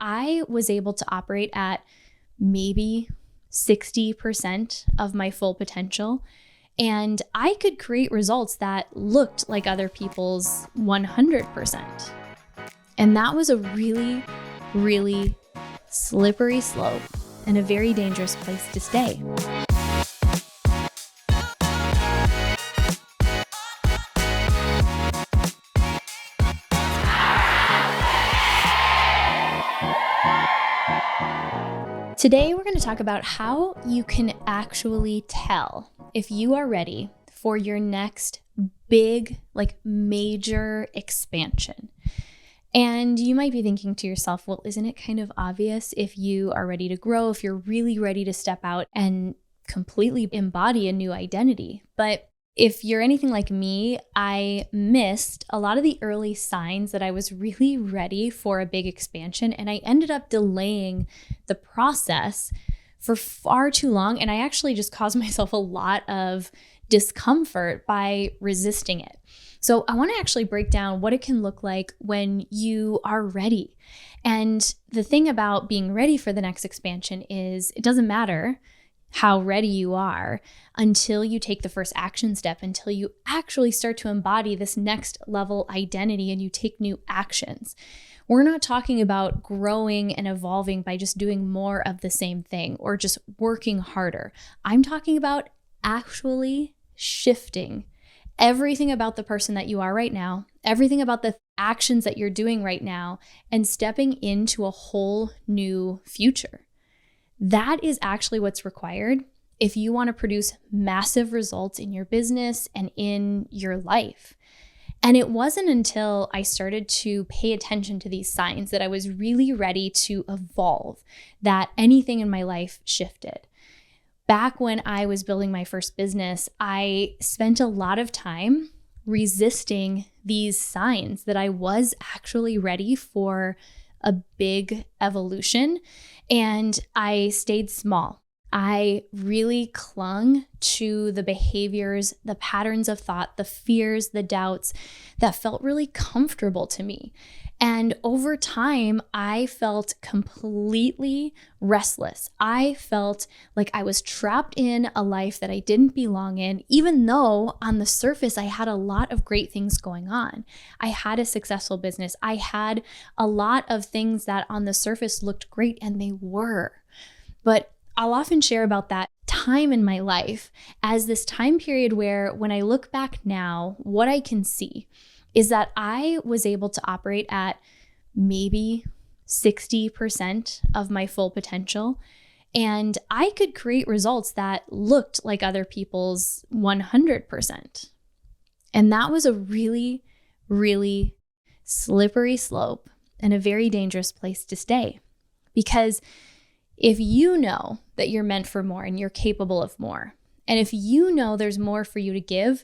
I was able to operate at maybe 60% of my full potential, and I could create results that looked like other people's 100%. And that was a really, really slippery slope and a very dangerous place to stay. Today, we're going to talk about how you can actually tell if you are ready for your next big, major expansion. And you might be thinking to yourself, well, isn't it kind of obvious if you are ready to grow, if you're really ready to step out and completely embody a new identity? But if you're anything like me, I missed a lot of the early signs that I was really ready for a big expansion, and I ended up delaying the process for far too long, and I actually just caused myself a lot of discomfort by resisting it. So I want to actually break down what it can look like when you are ready. And the thing about being ready for the next expansion is it doesn't matter how ready you are until you take the first action step, until you actually start to embody this next level identity and you take new actions. We're not talking about growing and evolving by just doing more of the same thing or just working harder. I'm talking about actually shifting everything about the person that you are right now, everything about the actions that you're doing right now, and stepping into a whole new future. That is actually what's required if you want to produce massive results in your business and in your life. And it wasn't until I started to pay attention to these signs that I was really ready to evolve, that anything in my life shifted. Back when I was building my first business, I spent a lot of time resisting these signs that I was actually ready for a big evolution, and I stayed small. I really clung to the behaviors, the patterns of thought, the fears, the doubts that felt really comfortable to me. And over time, I felt completely restless. I felt like I was trapped in a life that I didn't belong in, even though on the surface, I had a lot of great things going on. I had a successful business. I had a lot of things that on the surface looked great, and they were. But I'll often share about that time in my life as this time period where, when I look back now, what I can see is that I was able to operate at maybe 60% of my full potential, and I could create results that looked like other people's 100%. And that was a really, really slippery slope and a very dangerous place to stay. Because if you know that you're meant for more and you're capable of more, and if you know there's more for you to give,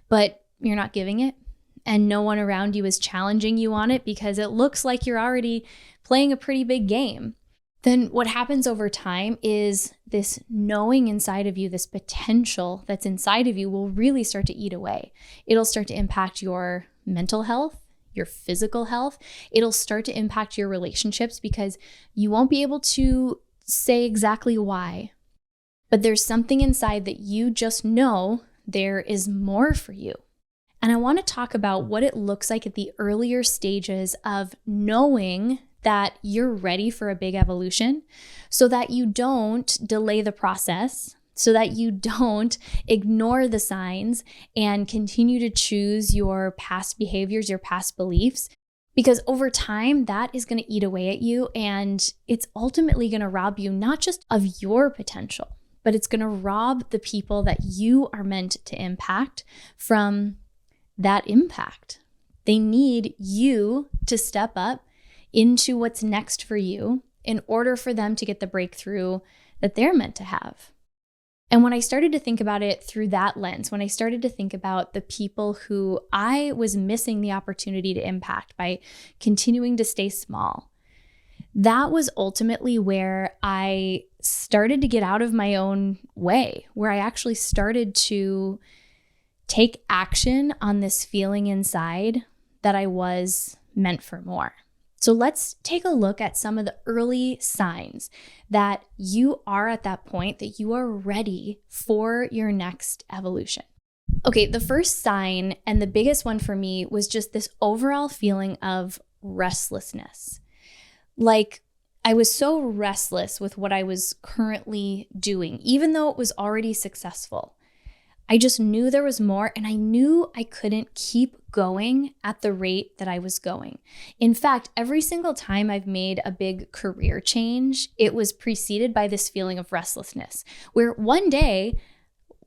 but you're not giving it, and no one around you is challenging you on it because it looks like you're already playing a pretty big game, then what happens over time is this knowing inside of you, this potential that's inside of you, will really start to eat away. It'll start to impact your mental health, your physical health. It'll start to impact your relationships because you won't be able to say exactly why, but there's something inside that you just know there is more for you. And I want to talk about what it looks like at the earlier stages of knowing that you're ready for a big evolution, so that you don't delay the process, so that you don't ignore the signs and continue to choose your past behaviors, your past beliefs, because over time that is going to eat away at you, and it's ultimately going to rob you not just of your potential, but it's going to rob the people that you are meant to impact from that impact. They need you to step up into what's next for you in order for them to get the breakthrough that they're meant to have. And when I started to think about it through that lens, when I started to think about the people who I was missing the opportunity to impact by continuing to stay small, that was ultimately where I started to get out of my own way, where I actually started to take action on this feeling inside that I was meant for more. So let's take a look at some of the early signs that you are at that point that you are ready for your next evolution. Okay, the first sign and the biggest one for me was just this overall feeling of restlessness. Like I was so restless with what I was currently doing, even though it was already successful. I just knew there was more, and I knew I couldn't keep going at the rate that I was going. In fact, every single time I've made a big career change, it was preceded by this feeling of restlessness, where one day,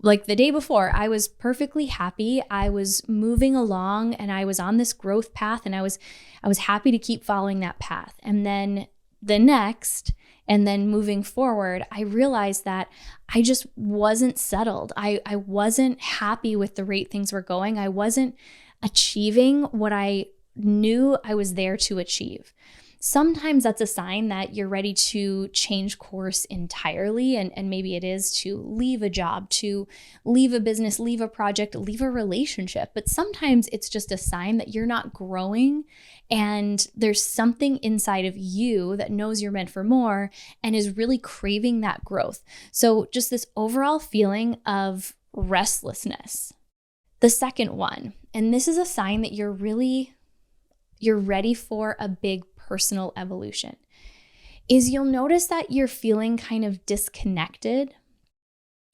like the day before, I was perfectly happy. I was moving along and I was on this growth path, and I was happy to keep following that path. And then the next, and then moving forward, I realized that I just wasn't settled. I wasn't happy with the rate things were going. I wasn't achieving what I knew I was there to achieve. Sometimes that's a sign that you're ready to change course entirely. And maybe it is to leave a job, to leave a business, leave a project, leave a relationship. But sometimes it's just a sign that you're not growing and there's something inside of you that knows you're meant for more and is really craving that growth. So just this overall feeling of restlessness. The second one, and this is a sign that you're ready for a big personal evolution, is you'll notice that you're feeling kind of disconnected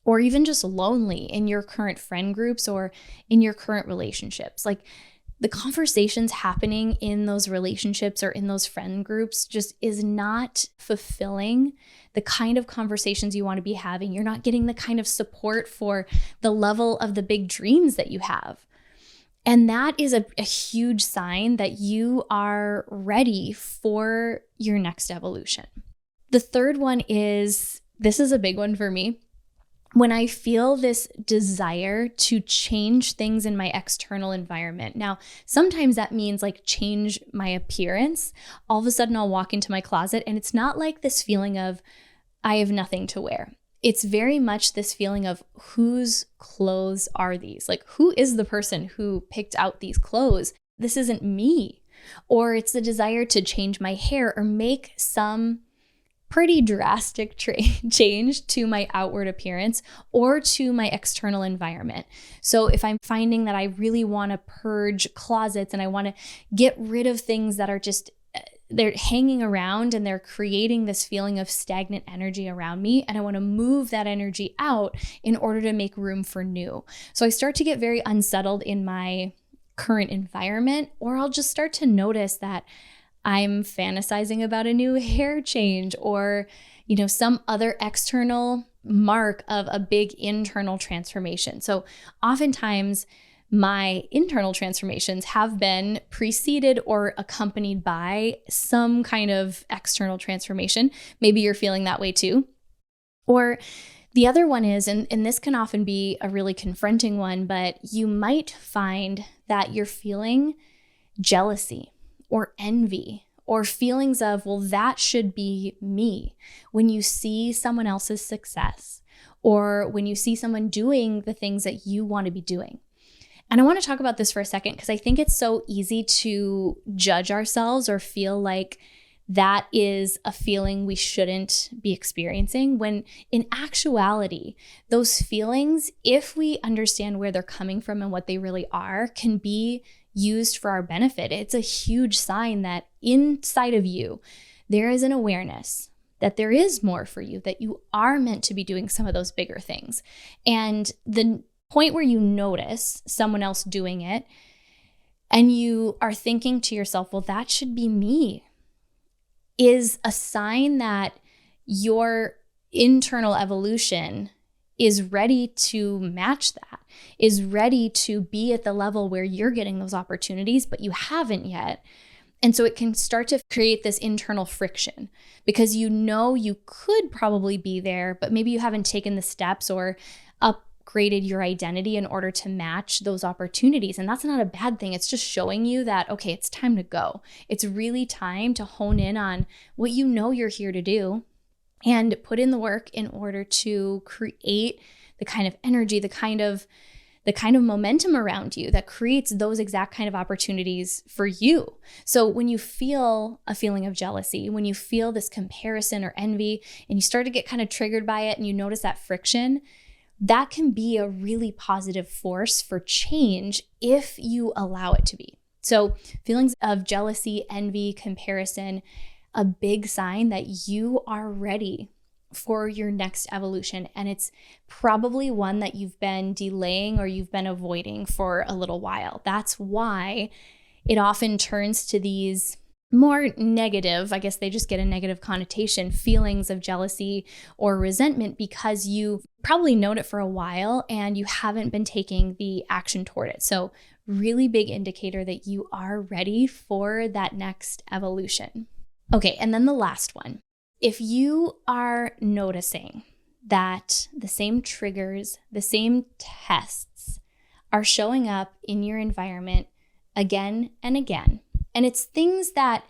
or even just lonely in your current friend groups or in your current relationships. Like the conversations happening in those relationships or in those friend groups just is not fulfilling the kind of conversations you want to be having. You're not getting the kind of support for the level of the big dreams that you have. And that is a huge sign that you are ready for your next evolution. The third one is, this is a big one for me, when I feel this desire to change things in my external environment. Now, sometimes that means like change my appearance. All of a sudden I'll walk into my closet and it's not like this feeling of I have nothing to wear. It's very much this feeling of whose clothes are these? Like, who is the person who picked out these clothes? This isn't me. Or it's the desire to change my hair or make some pretty drastic change to my outward appearance or to my external environment. So if I'm finding that I really want to purge closets and I want to get rid of things that are just they're hanging around and they're creating this feeling of stagnant energy around me, and I want to move that energy out in order to make room for new. So I start to get very unsettled in my current environment, or I'll just start to notice that I'm fantasizing about a new hair change or, some other external mark of a big internal transformation. So oftentimes my internal transformations have been preceded or accompanied by some kind of external transformation. Maybe you're feeling that way too. Or the other one is, and this can often be a really confronting one, but you might find that you're feeling jealousy or envy or feelings of, well, that should be me when you see someone else's success or when you see someone doing the things that you want to be doing. And I want to talk about this for a second because I think it's so easy to judge ourselves or feel like that is a feeling we shouldn't be experiencing, when in actuality, those feelings, if we understand where they're coming from and what they really are, can be used for our benefit. It's a huge sign that inside of you, there is an awareness that there is more for you, that you are meant to be doing some of those bigger things. And the point where you notice someone else doing it and you are thinking to yourself, well, that should be me, is a sign that your internal evolution is ready to match that, is ready to be at the level where you're getting those opportunities, but you haven't yet. And so it can start to create this internal friction because you could probably be there, but maybe you haven't taken the steps or upgraded your identity in order to match those opportunities. And that's not a bad thing. It's just showing you that, okay, it's time to go. It's really time to hone in on what you know you're here to do and put in the work in order to create the kind of energy, the kind of the kind of momentum around you that creates those exact kind of opportunities for you. So when you feel a feeling of jealousy, when you feel this comparison or envy, and you start to get kind of triggered by it and you notice that friction, that can be a really positive force for change if you allow it to be. So feelings of jealousy, envy, comparison, a big sign that you are ready for your next evolution. And it's probably one that you've been delaying or you've been avoiding for a little while. That's why it often turns to these more negative, I guess they just get a negative connotation, feelings of jealousy or resentment, because you probably known it for a while and you haven't been taking the action toward it. So really big indicator that you are ready for that next evolution. Okay, and then the last one. If you are noticing that the same triggers, the same tests are showing up in your environment again and again, and it's things that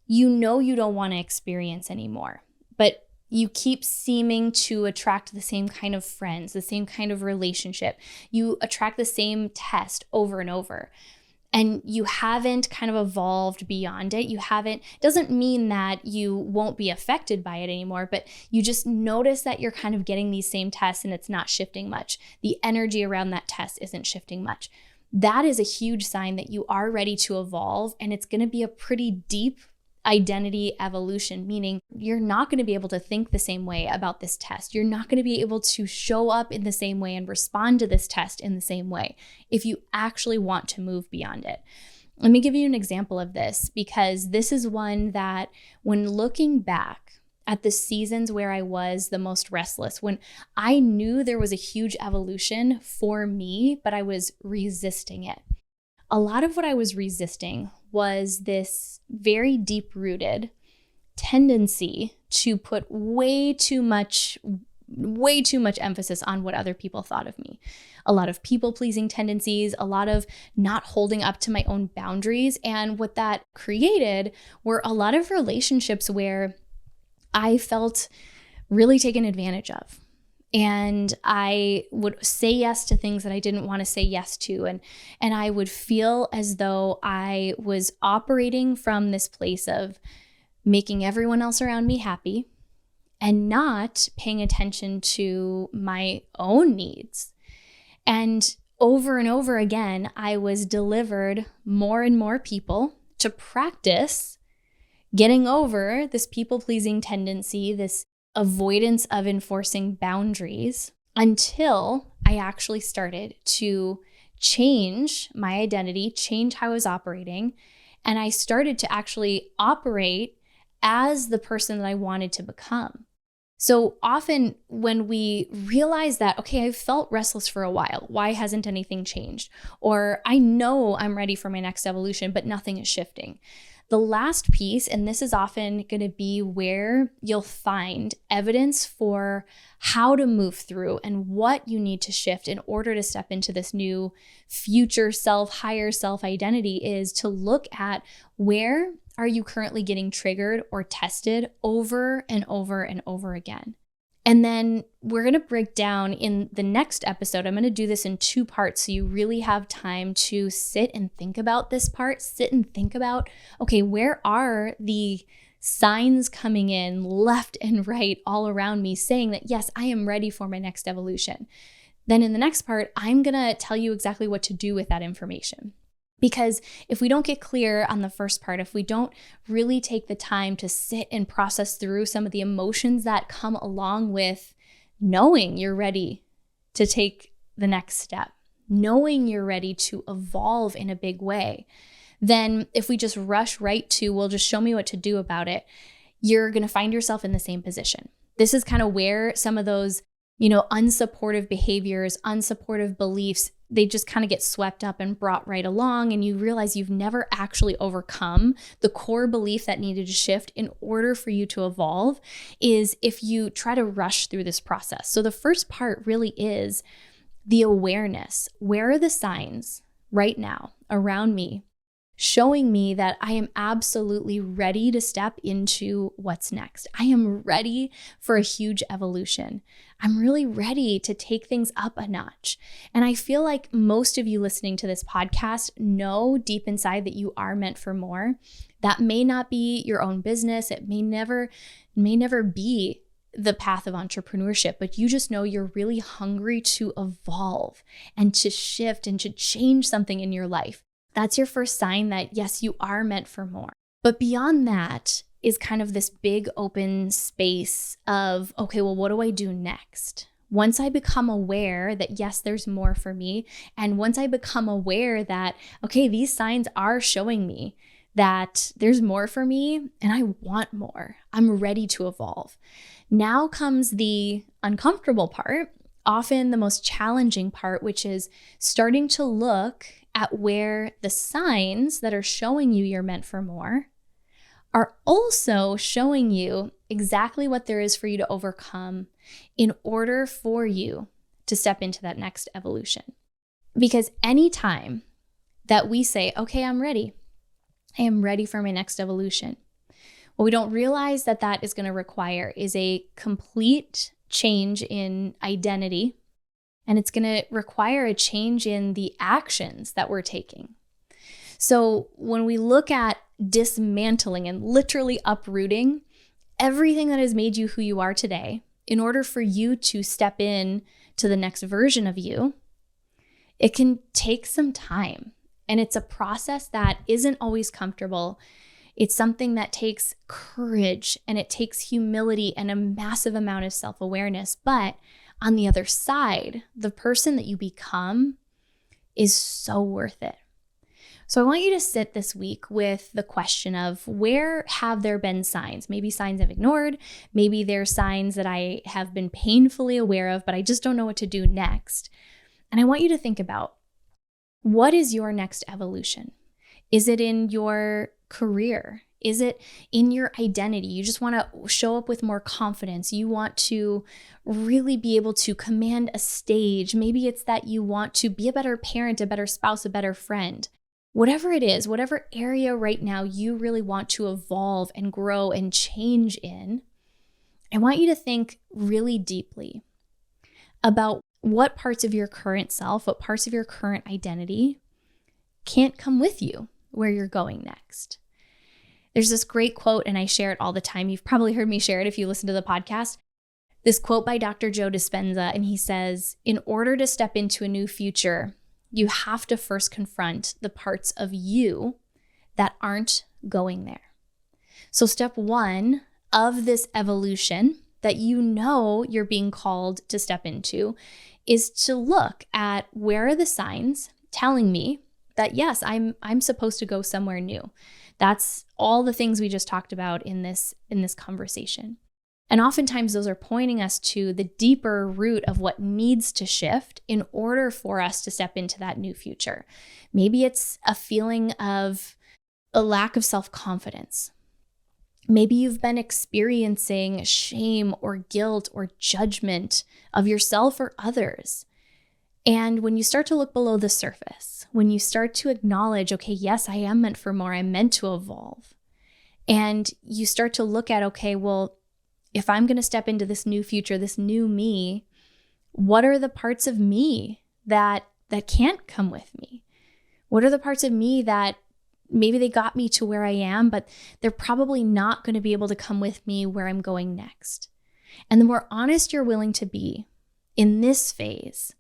you know you don't want to experience anymore, but you keep seeming to attract the same kind of friends, the same kind of relationship, you attract the same test over and over, and you haven't kind of evolved beyond it. Doesn't mean that you won't be affected by it anymore, but you just notice that you're kind of getting these same tests and it's not shifting much. The energy around that test isn't shifting much. That is a huge sign that you are ready to evolve, and it's going to be a pretty deep identity evolution, meaning you're not going to be able to think the same way about this test. You're not going to be able to show up in the same way and respond to this test in the same way if you actually want to move beyond it. Let me give you an example of this, because this is one that when looking back at the seasons where I was the most restless, when I knew there was a huge evolution for me, but I was resisting it. A lot of what I was resisting was this very deep-rooted tendency to put way too much emphasis on what other people thought of me. A lot of people-pleasing tendencies, a lot of not holding up to my own boundaries. And what that created were a lot of relationships where I felt really taken advantage of. And I would say yes to things that I didn't want to say yes to. And I would feel as though I was operating from this place of making everyone else around me happy and not paying attention to my own needs. And over again, I was delivered more and more people to practice getting over this people-pleasing tendency, this avoidance of enforcing boundaries, until I actually started to change my identity, change how I was operating, and I started to actually operate as the person that I wanted to become. So often when we realize that, okay, I've felt restless for a while, why hasn't anything changed? Or I know I'm ready for my next evolution, but nothing is shifting. The last piece, and this is often going to be where you'll find evidence for how to move through and what you need to shift in order to step into this new future self, higher self identity, is to look at where are you currently getting triggered or tested over and over and over again. And then we're going to break down in the next episode. I'm going to do this in 2 parts so you really have time to sit and think about this part. Sit and think about, okay, where are the signs coming in left and right all around me saying that, yes, I am ready for my next evolution. Then in the next part, I'm going to tell you exactly what to do with that information. Because if we don't get clear on the first part, if we don't really take the time to sit and process through some of the emotions that come along with knowing you're ready to take the next step, knowing you're ready to evolve in a big way, then if we just rush right to, well, just show me what to do about it, you're going to find yourself in the same position. This is kind of where some of those, unsupportive behaviors, unsupportive beliefs, they just kind of get swept up and brought right along, and you realize you've never actually overcome the core belief that needed to shift in order for you to evolve, is if you try to rush through this process. So the first part really is the awareness. Where are the signs right now around me showing me that I am absolutely ready to step into what's next. I am ready for a huge evolution. I'm really ready to take things up a notch. And I feel like most of you listening to this podcast know deep inside that you are meant for more. That may not be your own business. It may never be the path of entrepreneurship, but you just know you're really hungry to evolve and to shift and to change something in your life. That's your first sign that, yes, you are meant for more. But beyond that is kind of this big open space of, okay, well, what do I do next? Once I become aware that, yes, there's more for me, and once I become aware that, okay, these signs are showing me that there's more for me and I want more, I'm ready to evolve. Now comes the uncomfortable part, often the most challenging part, which is starting to look at where the signs that are showing you you're meant for more are also showing you exactly what there is for you to overcome in order for you to step into that next evolution. Because anytime that we say, okay, I am ready for my next evolution, what we don't realize that is going to require is a complete change in identity. And it's going to require a change in the actions that we're taking. So when we look at dismantling and literally uprooting everything that has made you who you are today, in order for you to step in to the next version of you, it can take some time. And it's a process that isn't always comfortable. It's something that takes courage and it takes humility and a massive amount of self-awareness. But on the other side, the person that you become is so worth it. So I want you to sit this week with the question of, where have there been signs? Maybe signs I've ignored. Maybe there are signs that I have been painfully aware of, but I just don't know what to do next. And I want you to think about, what is your next evolution? Is it in your career? Is it in your identity? You just want to show up with more confidence. You want to really be able to command a stage. Maybe it's that you want to be a better parent, a better spouse, a better friend. Whatever it is, whatever area right now you really want to evolve and grow and change in, I want you to think really deeply about what parts of your current self, what parts of your current identity can't come with you where you're going next. There's this great quote, and I share it all the time. You've probably heard me share it if you listen to the podcast. This quote by Dr. Joe Dispenza, and he says, in order to step into a new future, you have to first confront the parts of you that aren't going there. So step one of this evolution that you know you're being called to step into is to look at, where are the signs telling me that, yes, I'm supposed to go somewhere new. That's all the things we just talked about in this conversation. And oftentimes those are pointing us to the deeper root of what needs to shift in order for us to step into that new future. Maybe it's a feeling of a lack of self-confidence. Maybe you've been experiencing shame or guilt or judgment of yourself or others. And when you start to look below the surface, when you start to acknowledge, okay, yes, I am meant for more, I'm meant to evolve. And you start to look at, okay, well, if I'm going to step into this new future, this new me, what are the parts of me that can't come with me? What are the parts of me that maybe they got me to where I am, but they're probably not going to be able to come with me where I'm going next? And the more honest you're willing to be in this phase,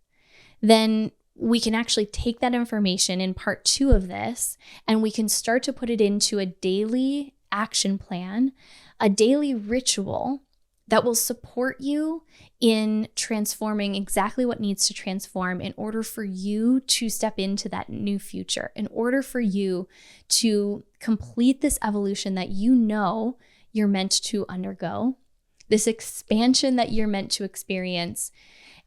then we can actually take that information in part 2 of this, and we can start to put it into a daily action plan, a daily ritual that will support you in transforming exactly what needs to transform in order for you to step into that new future, in order for you to complete this evolution that you know you're meant to undergo, this expansion that you're meant to experience,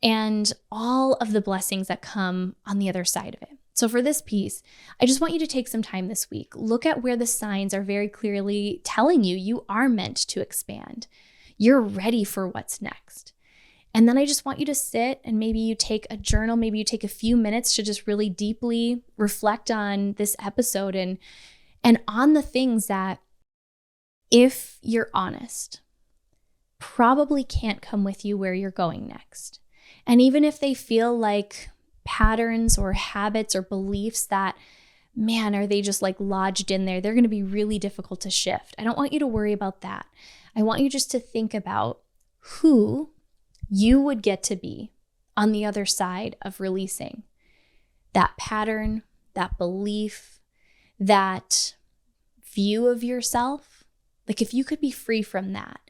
and all of the blessings that come on the other side of it. So for this piece, I just want you to take some time this week. Look at where the signs are very clearly telling you you are meant to expand. You're ready for what's next. And then I just want you to sit and maybe you take a journal, maybe you take a few minutes to just really deeply reflect on this episode and on the things that, if you're honest, probably can't come with you where you're going next. And even if they feel like patterns or habits or beliefs that, man, are they just like lodged in there? They're going to be really difficult to shift. I don't want you to worry about that. I want you just to think about who you would get to be on the other side of releasing that pattern, that belief, that view of yourself. Like if you could be free from that,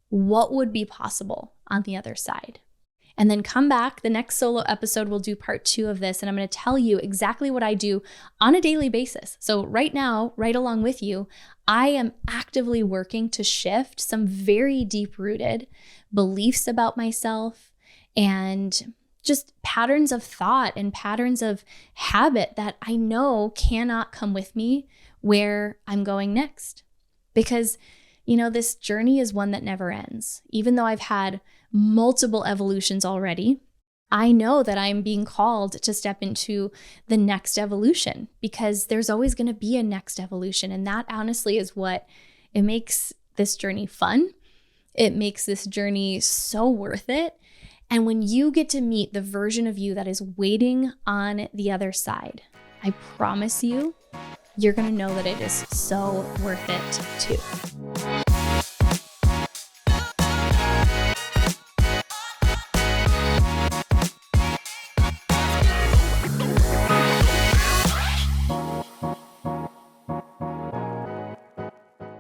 what would be possible on the other side? And then come back. The next solo episode, we'll do part 2 of this. And I'm going to tell you exactly what I do on a daily basis. So right now, right along with you, I am actively working to shift some very deep-rooted beliefs about myself and just patterns of thought and patterns of habit that I know cannot come with me where I'm going next. Because, this journey is one that never ends. Even though I've had multiple evolutions already, I know that I'm being called to step into the next evolution because there's always going to be a next evolution. And that honestly is what it makes this journey fun. It makes this journey so worth it. And when you get to meet the version of you that is waiting on the other side, I promise you, you're going to know that it is so worth it too.